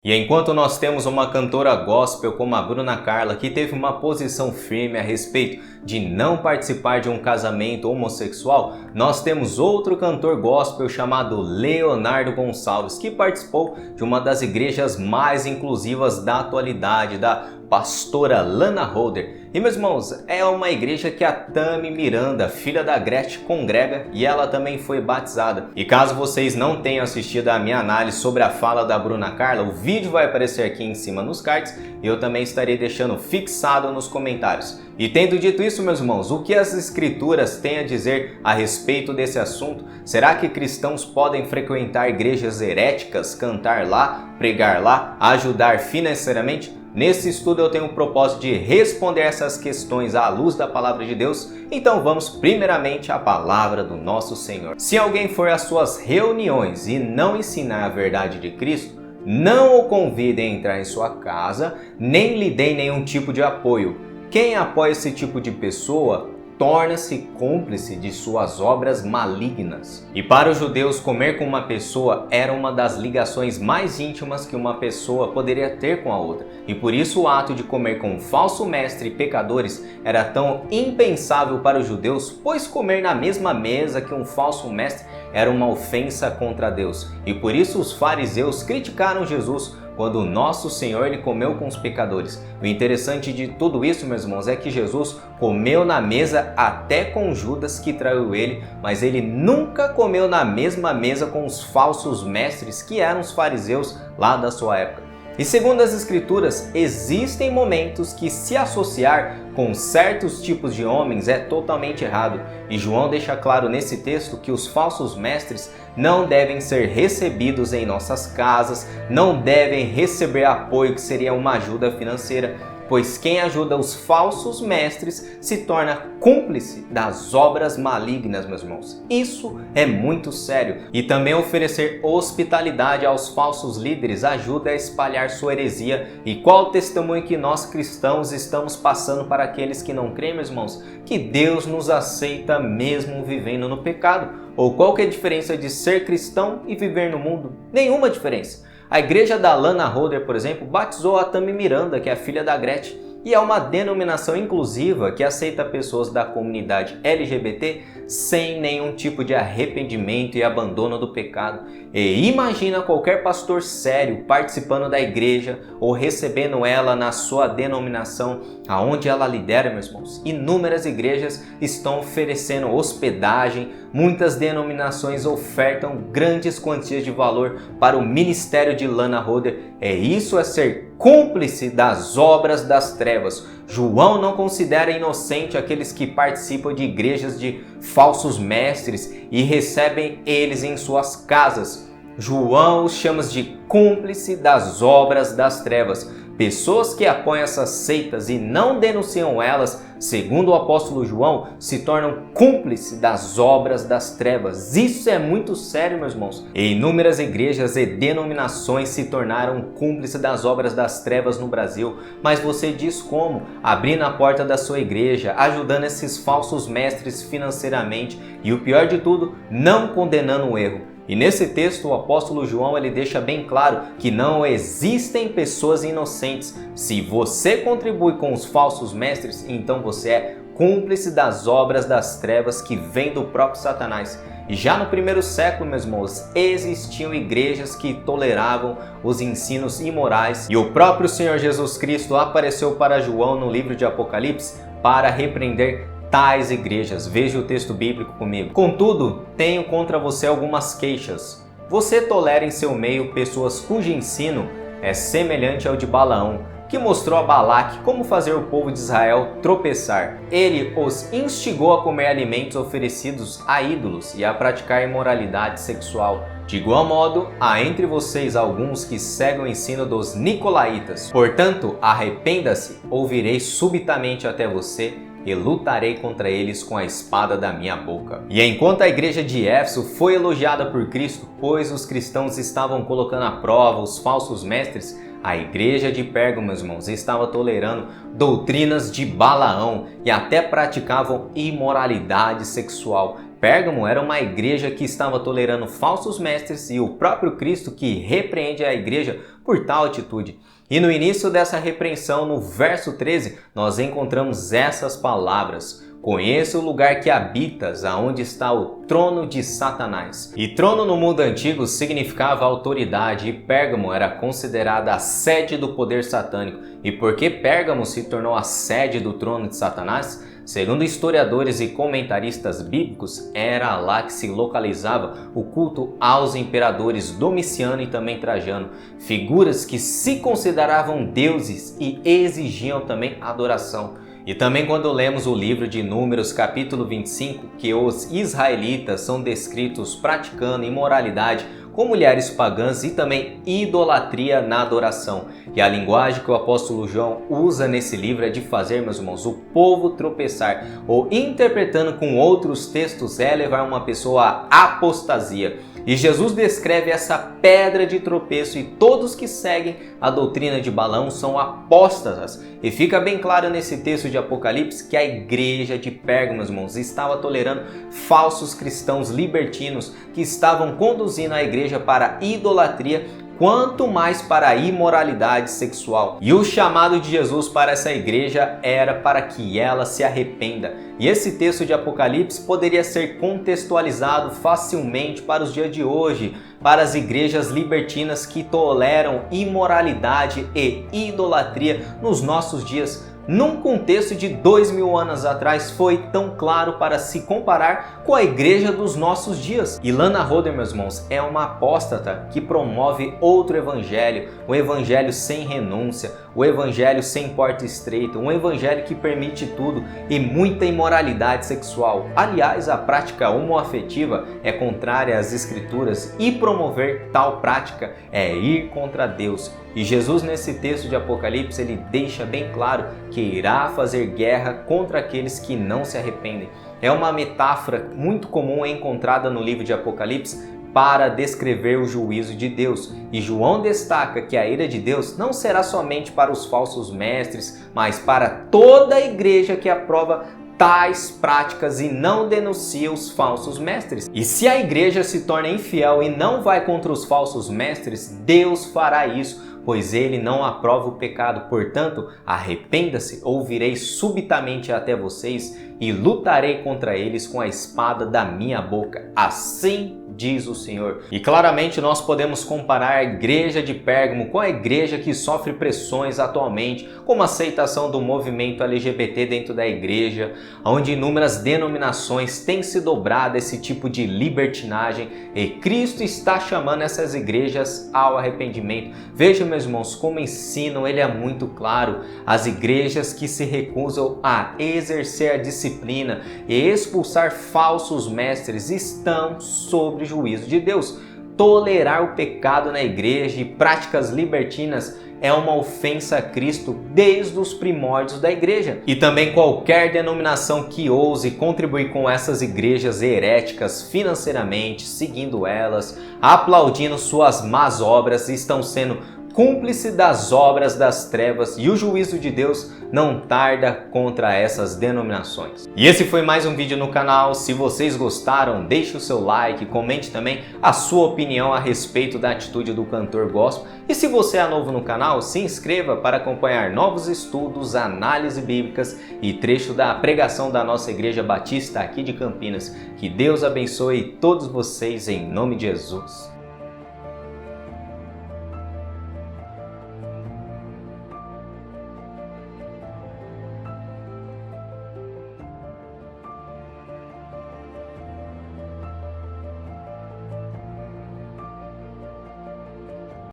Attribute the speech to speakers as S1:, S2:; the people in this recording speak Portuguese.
S1: E enquanto nós temos uma cantora gospel como a Bruna Carla, que teve uma posição firme a respeito de não participar de um casamento homossexual, nós temos outro cantor gospel chamado Leonardo Gonçalves, que participou de uma das igrejas mais inclusivas da atualidade, da pastora Lana Holder. E meus irmãos, é uma igreja que a Tami Miranda, filha da Gretchen, congrega e ela também foi batizada. E caso vocês não tenham assistido a minha análise sobre a fala da Bruna Carla, o vídeo vai aparecer aqui em cima nos cards e eu também estarei deixando fixado nos comentários. E tendo dito isso, meus irmãos, o que as escrituras têm a dizer a respeito desse assunto? Será que cristãos podem frequentar igrejas heréticas, cantar lá, pregar lá, ajudar financeiramente? Nesse estudo eu tenho o propósito de responder essas questões à luz da palavra de Deus, então vamos primeiramente à palavra do nosso Senhor. Se alguém for às suas reuniões e não ensinar a verdade de Cristo, não o convide a entrar em sua casa, nem lhe dê nenhum tipo de apoio. Quem apoia esse tipo de pessoa torna-se cúmplice de suas obras malignas. E para os judeus, comer com uma pessoa era uma das ligações mais íntimas que uma pessoa poderia ter com a outra. E por isso o ato de comer com um falso mestre e pecadores era tão impensável para os judeus, pois comer na mesma mesa que um falso mestre era uma ofensa contra Deus. E por isso os fariseus criticaram Jesus quando o nosso Senhor ele comeu com os pecadores. O interessante de tudo isso, meus irmãos, é que Jesus comeu na mesa até com Judas, que traiu ele, mas ele nunca comeu na mesma mesa com os falsos mestres, que eram os fariseus lá da sua época. E segundo as escrituras, existem momentos que se associar com certos tipos de homens é totalmente errado. E João deixa claro nesse texto que os falsos mestres não devem ser recebidos em nossas casas, não devem receber apoio que seria uma ajuda financeira, pois quem ajuda os falsos mestres se torna cúmplice das obras malignas, meus irmãos. Isso é muito sério. E também oferecer hospitalidade aos falsos líderes ajuda a espalhar sua heresia. E qual o testemunho que nós cristãos estamos passando para aqueles que não creem, meus irmãos? Que Deus nos aceita mesmo vivendo no pecado. Ou qual que é a diferença de ser cristão e viver no mundo? Nenhuma diferença. A igreja da Lana Holder, por exemplo, batizou a Tami Miranda, que é a filha da Gretchen, e é uma denominação inclusiva que aceita pessoas da comunidade LGBT sem nenhum tipo de arrependimento e abandono do pecado. E imagina qualquer pastor sério participando da igreja ou recebendo ela na sua denominação, aonde ela lidera, meus irmãos. Inúmeras igrejas estão oferecendo hospedagem, muitas denominações ofertam grandes quantias de valor para o ministério de Lana Holder. Isso é ser cúmplice das obras das trevas. João não considera inocente aqueles que participam de igrejas de falsos mestres e recebem eles em suas casas. João os chama de cúmplice das obras das trevas. Pessoas que apoiam essas seitas e não denunciam elas, segundo o apóstolo João, se tornam cúmplices das obras das trevas. Isso é muito sério, meus irmãos. E inúmeras igrejas e denominações se tornaram cúmplices das obras das trevas no Brasil. Mas você diz como? Abrindo a porta da sua igreja, ajudando esses falsos mestres financeiramente e o pior de tudo, não condenando o erro. E nesse texto o apóstolo João ele deixa bem claro que não existem pessoas inocentes. Se você contribui com os falsos mestres, então você é cúmplice das obras das trevas que vem do próprio Satanás. E já no primeiro século, meus irmãos, existiam igrejas que toleravam os ensinos imorais. E o próprio Senhor Jesus Cristo apareceu para João no livro de Apocalipse para repreender tais igrejas. Veja o texto bíblico comigo. Contudo, tenho contra você algumas queixas. Você tolera em seu meio pessoas cujo ensino é semelhante ao de Balaão, que mostrou a Balaque como fazer o povo de Israel tropeçar. Ele os instigou a comer alimentos oferecidos a ídolos e a praticar imoralidade sexual. De igual modo, há entre vocês alguns que seguem o ensino dos nicolaítas. Portanto, arrependa-se, ou virei subitamente até você e lutarei contra eles com a espada da minha boca. E enquanto a igreja de Éfeso foi elogiada por Cristo, pois os cristãos estavam colocando à prova os falsos mestres, a igreja de Pérgamo, meus irmãos, estava tolerando doutrinas de Balaão e até praticavam imoralidade sexual. Pérgamo era uma igreja que estava tolerando falsos mestres e o próprio Cristo que repreende a igreja por tal atitude. E no início dessa repreensão, no verso 13, nós encontramos essas palavras: conheça o lugar que habitas, aonde está o trono de Satanás. E trono no mundo antigo significava autoridade, e Pérgamo era considerada a sede do poder satânico. E por que Pérgamo se tornou a sede do trono de Satanás? Segundo historiadores e comentaristas bíblicos, era lá que se localizava o culto aos imperadores Domiciano e também Trajano, figuras que se consideravam deuses e exigiam também adoração. E também quando lemos o livro de Números, capítulo 25, que os israelitas são descritos praticando imoralidade com mulheres pagãs e também idolatria na adoração. E a linguagem que o apóstolo João usa nesse livro é de fazer, meus irmãos, o povo tropeçar, ou interpretando com outros textos, é levar uma pessoa à apostasia. E Jesus descreve essa pedra de tropeço, e todos que seguem a doutrina de Balaão são apóstatas. E fica bem claro nesse texto de Apocalipse que a igreja de Pérgamo, meus irmãos, estava tolerando falsos cristãos libertinos que estavam conduzindo a igreja para a idolatria, quanto mais para a imoralidade sexual. E o chamado de Jesus para essa igreja era para que ela se arrependa. E esse texto de Apocalipse poderia ser contextualizado facilmente para os dias de hoje, para as igrejas libertinas que toleram imoralidade e idolatria nos nossos dias. Num contexto de 2000 anos atrás, foi tão claro para se comparar com a igreja dos nossos dias. E Lana Rhoder, meus irmãos, é uma apóstata que promove outro evangelho, um evangelho sem renúncia, um evangelho sem porta estreita, um evangelho que permite tudo e muita imoralidade sexual. Aliás, a prática homoafetiva é contrária às escrituras, e promover tal prática é ir contra Deus. E Jesus, nesse texto de Apocalipse, ele deixa bem claro que irá fazer guerra contra aqueles que não se arrependem. É uma metáfora muito comum encontrada no livro de Apocalipse para descrever o juízo de Deus. E João destaca que a ira de Deus não será somente para os falsos mestres, mas para toda a igreja que aprova tais práticas e não denuncia os falsos mestres. E se a igreja se torna infiel e não vai contra os falsos mestres, Deus fará isso, pois ele não aprova o pecado. Portanto, arrependa-se, ou virei subitamente até vocês e lutarei contra eles com a espada da minha boca. Assim diz o Senhor. E claramente nós podemos comparar a igreja de Pérgamo com a igreja que sofre pressões atualmente, como a aceitação do movimento LGBT dentro da igreja, onde inúmeras denominações têm se dobrado a esse tipo de libertinagem, e Cristo está chamando essas igrejas ao arrependimento. Veja, meus irmãos, como ensinam, ele é muito claro. As igrejas que se recusam a exercer a disciplina e expulsar falsos mestres estão sob juízo de Deus. Tolerar o pecado na igreja e práticas libertinas é uma ofensa a Cristo desde os primórdios da igreja. E também qualquer denominação que ouse contribuir com essas igrejas heréticas financeiramente, seguindo elas, aplaudindo suas más obras, estão sendo cúmplice das obras das trevas, e o juízo de Deus não tarda contra essas denominações. E esse foi mais um vídeo no canal. Se vocês gostaram, deixe o seu like, comente também a sua opinião a respeito da atitude do cantor gospel. E se você é novo no canal, se inscreva para acompanhar novos estudos, análises bíblicas e trecho da pregação da nossa Igreja Batista aqui de Campinas. Que Deus abençoe todos vocês em nome de Jesus.